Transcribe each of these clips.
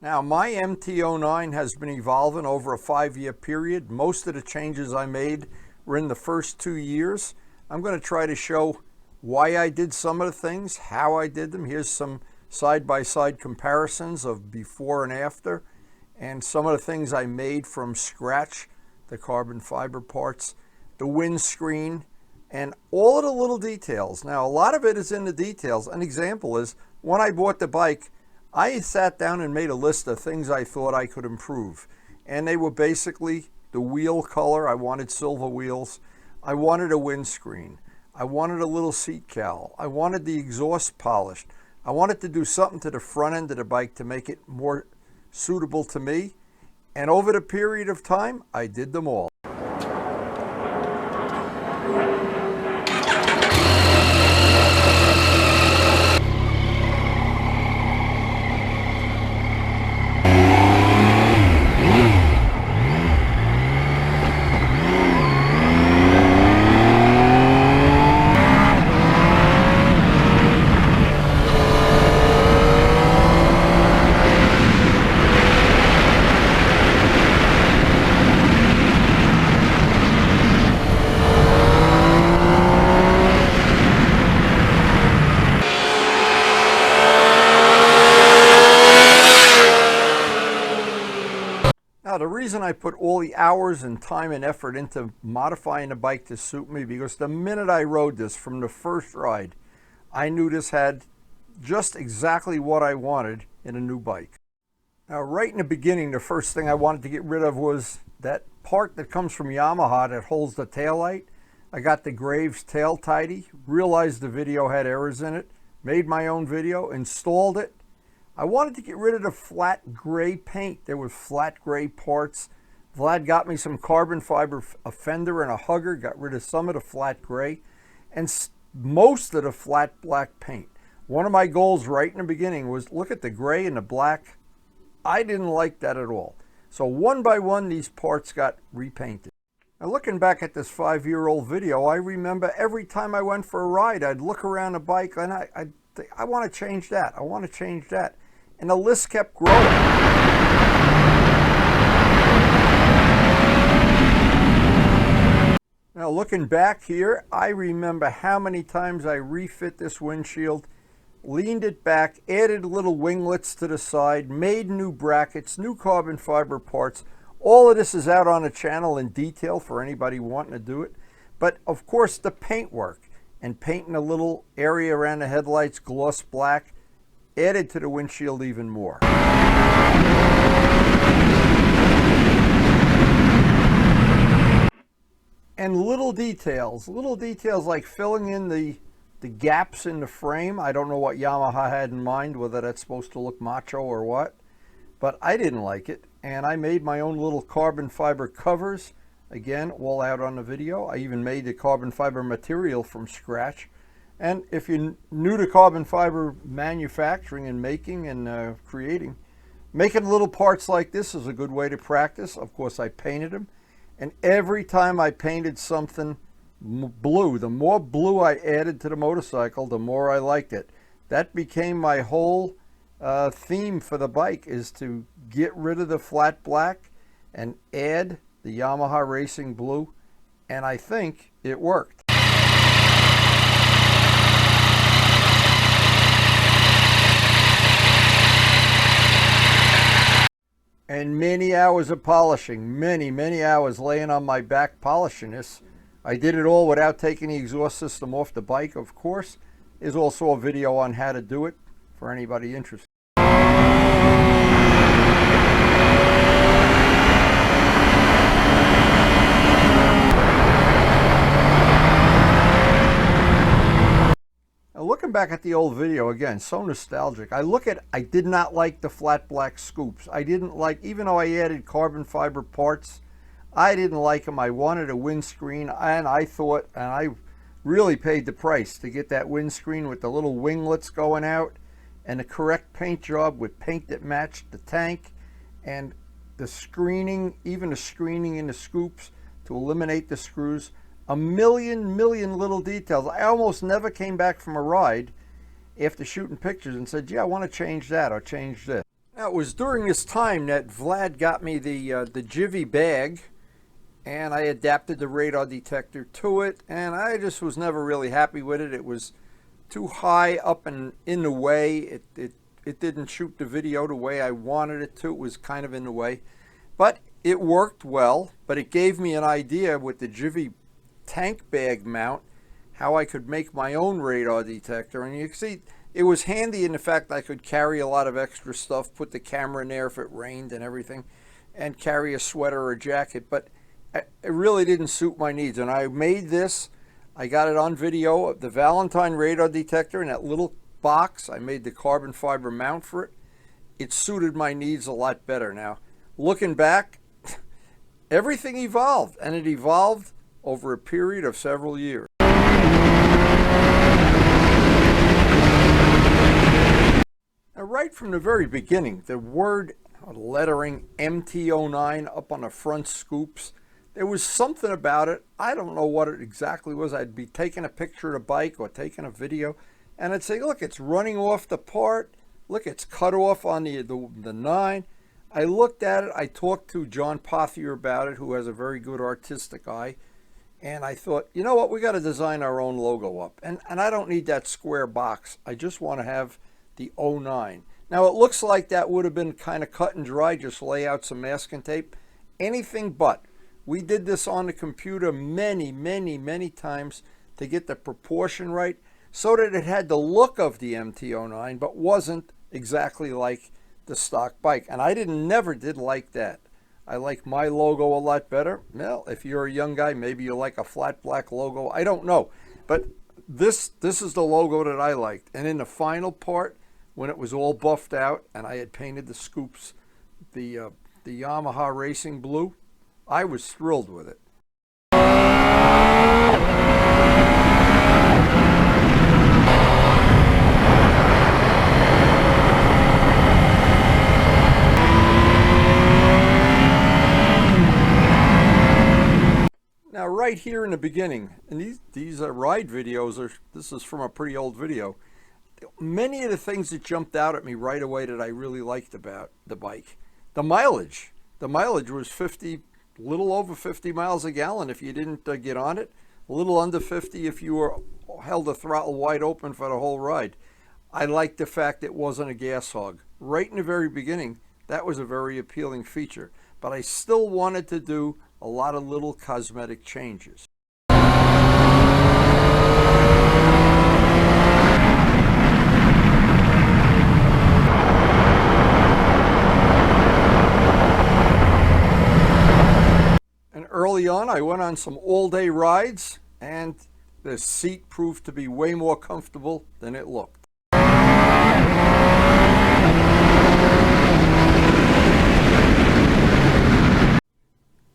Now, my MT09 has been evolving over a 5-year period. Most of the changes I made were in the first 2 years. I'm going to try to show why I did some of the things, how I did them. Here's some side-by-side comparisons of before and after, and some of the things I made from scratch, the carbon fiber parts, the windscreen, and all of the little details. Now, a lot of it is in the details. An example is, when I bought the bike, I sat down and made a list of things I thought I could improve. And they were basically the wheel color. I wanted silver wheels. I wanted a windscreen. I wanted a little seat cowl. I wanted the exhaust polished. I wanted to do something to the front end of the bike to make it more suitable to me. And over the period of time, I did them all. Now, the reason I put all the hours and time and effort into modifying the bike to suit me, because the minute I rode this from the first ride, I knew this had just exactly what I wanted in a new bike. Now, right in the beginning, the first thing I wanted to get rid of was that part that comes from Yamaha that holds the taillight. I got the Graves tail tidy, realized the video had errors in it, made my own video, installed it. I wanted to get rid of the flat gray paint. There were flat gray parts. Vlad got me some carbon fiber, a fender and a hugger, got rid of some of the flat gray and most of the flat black paint. One of my goals right in the beginning was look at the gray and the black. I didn't like that at all. So one by one, these parts got repainted. Now, looking back at this 5-year-old video, I remember every time I went for a ride, I'd look around the bike and I'd think, I want to change that. I want to change that. And the list kept growing. Now, looking back here, I remember how many times I refit this windshield, leaned it back, added little winglets to the side, made new brackets, new carbon fiber parts. All of this is out on the channel in detail for anybody wanting to do it. But of course, the paint work and painting a little area around the headlights gloss black added to the windshield even more. And little details like filling in the gaps in the frame. I don't know what Yamaha had in mind, whether that's supposed to look macho or what, but I didn't like it. And I made my own little carbon fiber covers, again, all out on the video. I even made the carbon fiber material from scratch. And if you're new to carbon fiber manufacturing and making and creating, making little parts like this is a good way to practice. Of course, I painted them. And every time I painted something blue, the more blue I added to the motorcycle, the more I liked it. That became my whole theme for the bike, is to get rid of the flat black and add the Yamaha Racing Blue. And I think it worked. And many hours of polishing, many hours laying on my back polishing this. I did it all without taking the exhaust system off the bike, of course. There's also a video on how to do it for anybody interested. Looking back at the old video, again, so nostalgic. I did not like the flat black scoops. I didn't like, even though I added carbon fiber parts, I didn't like them. I wanted a windscreen, and I thought, and I really paid the price to get that windscreen with the little winglets going out and the correct paint job with paint that matched the tank and the screening, even the screening in the scoops to eliminate the screws. A million little details. I almost never came back from a ride after shooting pictures and said, yeah, I want to change that or change this. Now, it was during this time that Vlad got me the Jivvy bag, and I adapted the radar detector to it, and I just was never really happy with it. It was too high up and in the way. It didn't shoot the video the way I wanted it to. It was kind of in the way. But it worked well, but it gave me an idea with the Jivvy tank bag mount how I could make my own radar detector. And you can see it was handy in the fact I could carry a lot of extra stuff, put the camera in there if it rained and everything, and carry a sweater or a jacket. But it really didn't suit my needs. And I made this, I got it on video, the Valentine radar detector in that little box. I made the carbon fiber mount for it. It suited my needs a lot better. Now, looking back, everything evolved, and it evolved over a period of several years. Now, right from the very beginning, the word lettering MT09 up on the front scoops, there was something about it. I don't know what it exactly was. I'd be taking a picture of the bike or taking a video, and I'd say, look, it's running off the part. Look, it's cut off on the 9. I looked at it. I talked to John Pothier about it, who has a very good artistic eye. And I thought, you know what, we got to design our own logo up. And I don't need that square box. I just want to have the 09. Now, it looks like that would have been kind of cut and dry, just lay out some masking tape. Anything but. We did this on the computer many times to get the proportion right so that it had the look of the MT09 but wasn't exactly like the stock bike. And I never did like that. I like my logo a lot better. Well, if you're a young guy, maybe you like a flat black logo. I don't know. But this is the logo that I liked. And in the final part, when it was all buffed out and I had painted the scoops the Yamaha Racing Blue, I was thrilled with it. Now, right here in the beginning, and these ride videos this is from a pretty old video. Many of the things that jumped out at me right away that I really liked about the bike, the mileage. The mileage was 50, a little over 50 miles a gallon if you didn't get on it, a little under 50 if you held the throttle wide open for the whole ride. I liked the fact it wasn't a gas hog. Right in the very beginning, that was a very appealing feature, but I still wanted to do a lot of little cosmetic changes. And early on, I went on some all-day rides, and the seat proved to be way more comfortable than it looked.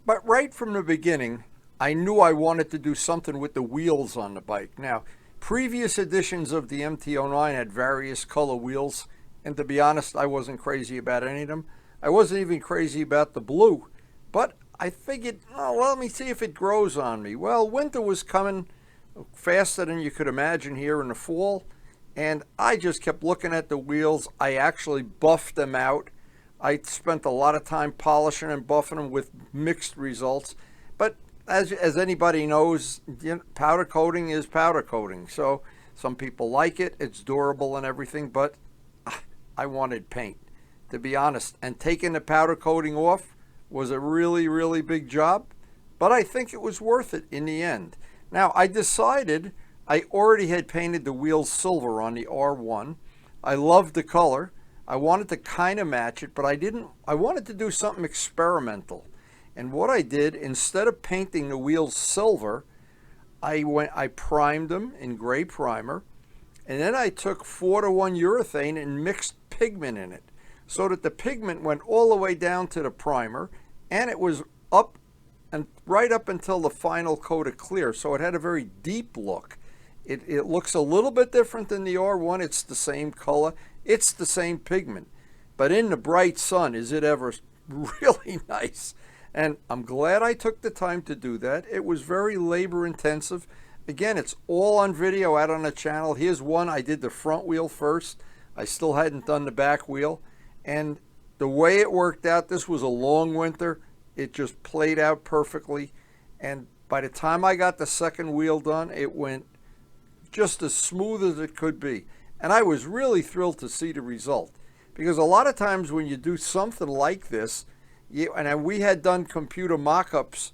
But right from the beginning, I knew I wanted to do something with the wheels on the bike. Now, previous editions of the MT09 had various color wheels, and to be honest, I wasn't crazy about any of them. I wasn't even crazy about the blue, but I figured, oh, well, let me see if it grows on me. Well, winter was coming faster than you could imagine here in the fall, and I just kept looking at the wheels. I actually buffed them out. I spent a lot of time polishing and buffing them with mixed results. But as anybody knows, powder coating is powder coating. So some people like it, it's durable and everything, but I wanted paint, to be honest. And taking the powder coating off was a really big job, but I think it was worth it in the end. Now, I decided, I already had painted the wheels silver on the R1. I loved the color. I wanted to kind of match it, but I wanted to do something experimental. And what I did, instead of painting the wheels silver, I primed them in gray primer, and then I took 4:1 urethane and mixed pigment in it, so that the pigment went all the way down to the primer, and it was up and right up until the final coat of clear, so it had a very deep look. It looks a little bit different than the R1. It's the same color. It's the same pigment. But in the bright sun, is it ever really nice? And I'm glad I took the time to do that. It was very labor intensive. Again, it's all on video out on the channel. Here's one. I did the front wheel first. I still hadn't done the back wheel. And the way it worked out, this was a long winter. It just played out perfectly. And by the time I got the second wheel done, it went just as smooth as it could be. And I was really thrilled to see the result. Because a lot of times when you do something like this, and we had done computer mock-ups,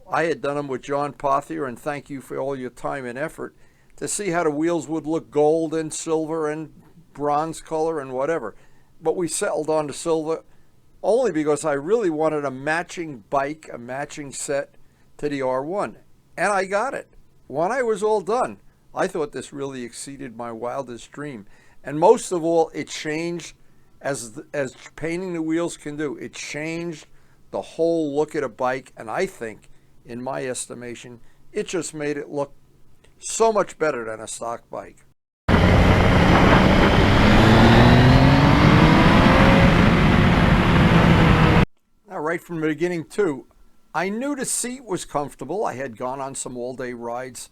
I had done them with John Pothier, and thank you for all your time and effort, to see how the wheels would look gold and silver and bronze color and whatever. But we settled on the silver only because I really wanted a matching bike, a matching set to the R1. And I got it. When I was all done, I thought this really exceeded my wildest dream. And most of all, it changed, as painting the wheels can do, it changed the whole look at a bike. And I think, in my estimation, it just made it look so much better than a stock bike. Now, right from the beginning too, I knew the seat was comfortable. I had gone on some all-day rides,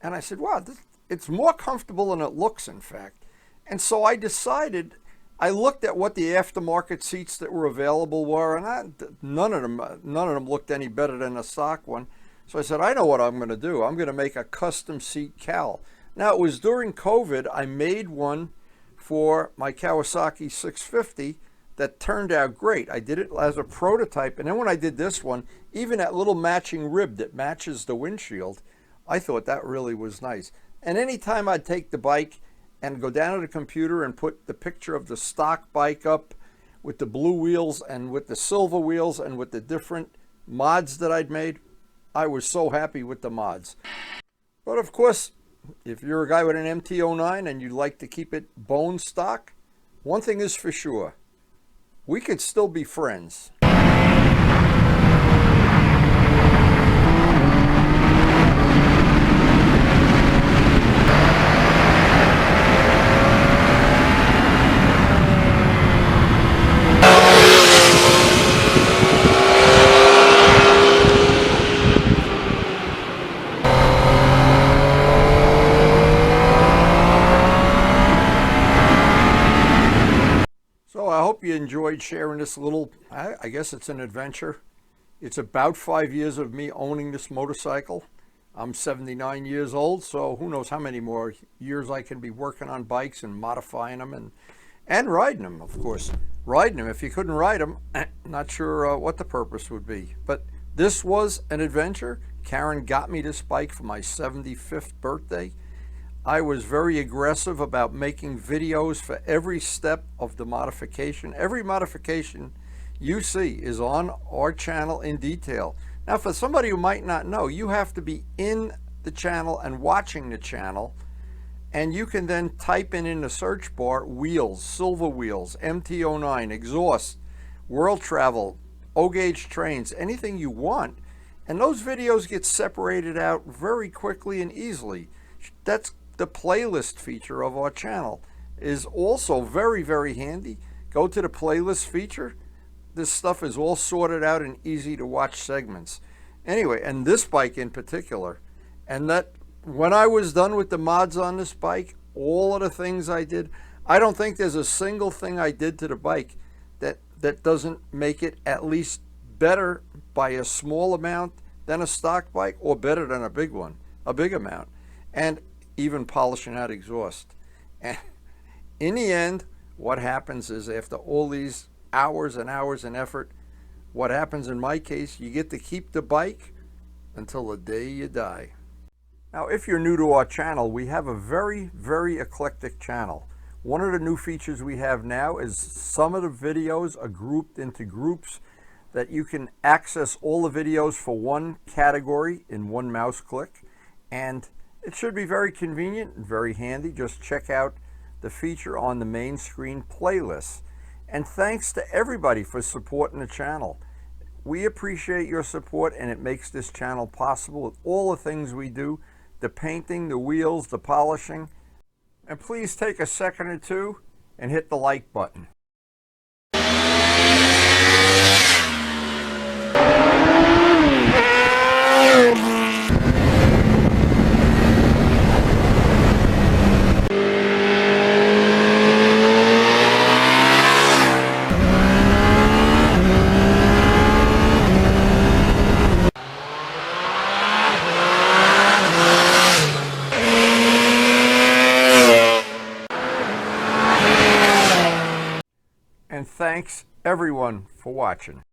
and I said, wow, it's more comfortable than it looks, in fact. And so I decided, I looked at what the aftermarket seats that were available were, and none of them looked any better than a stock one. So I said, I know what I'm going to do. I'm going to make a custom seat cowl. Now, it was during COVID, I made one for my Kawasaki 650 that turned out great. I did it as a prototype, and then when I did this one, even that little matching rib that matches the windshield, I thought that really was nice. And anytime I'd take the bike and go down to the computer and put the picture of the stock bike up with the blue wheels and with the silver wheels and with the different mods that I'd made, I was so happy with the mods. But of course, if you're a guy with an MT09 and you like to keep it bone stock, one thing is for sure, we could still be friends. I hope you enjoyed sharing this little, I guess it's an adventure. It's about 5 years of me owning this motorcycle. I'm 79 years old, so who knows how many more years I can be working on bikes and modifying them and riding them, of course. Riding them, if you couldn't ride them, not sure what the purpose would be. But this was an adventure. Karen got me this bike for my 75th birthday. I was very aggressive about making videos for every step of the modification. Every modification you see is on our channel in detail. Now, for somebody who might not know, you have to be in the channel and watching the channel, and you can then type in the search bar wheels, silver wheels, MT09, exhaust, world travel, O-gauge trains, anything you want, and those videos get separated out very quickly and easily. That's the playlist feature of our channel. Is also very, very handy. Go to the playlist feature. This stuff is all sorted out in easy to watch segments. Anyway, and this bike in particular, and that when I was done with the mods on this bike, all of the things I did, I don't think there's a single thing I did to the bike that doesn't make it at least better by a small amount than a stock bike, or better than a big one, a big amount. And even polishing out exhaust. And in the end, what happens is, after all these hours and hours and effort, what happens in my case, you get to keep the bike until the day you die. Now, if you're new to our channel, we have a very, very eclectic channel. One of the new features we have now is some of the videos are grouped into groups that you can access all the videos for one category in one mouse click. And it should be very convenient and very handy. Just check out the feature on the main screen playlist. And thanks to everybody for supporting the channel. We appreciate your support, and it makes this channel possible with all the things we do, the painting, the wheels, the polishing. And please take a second or two and hit the like button. Thanks everyone for watching.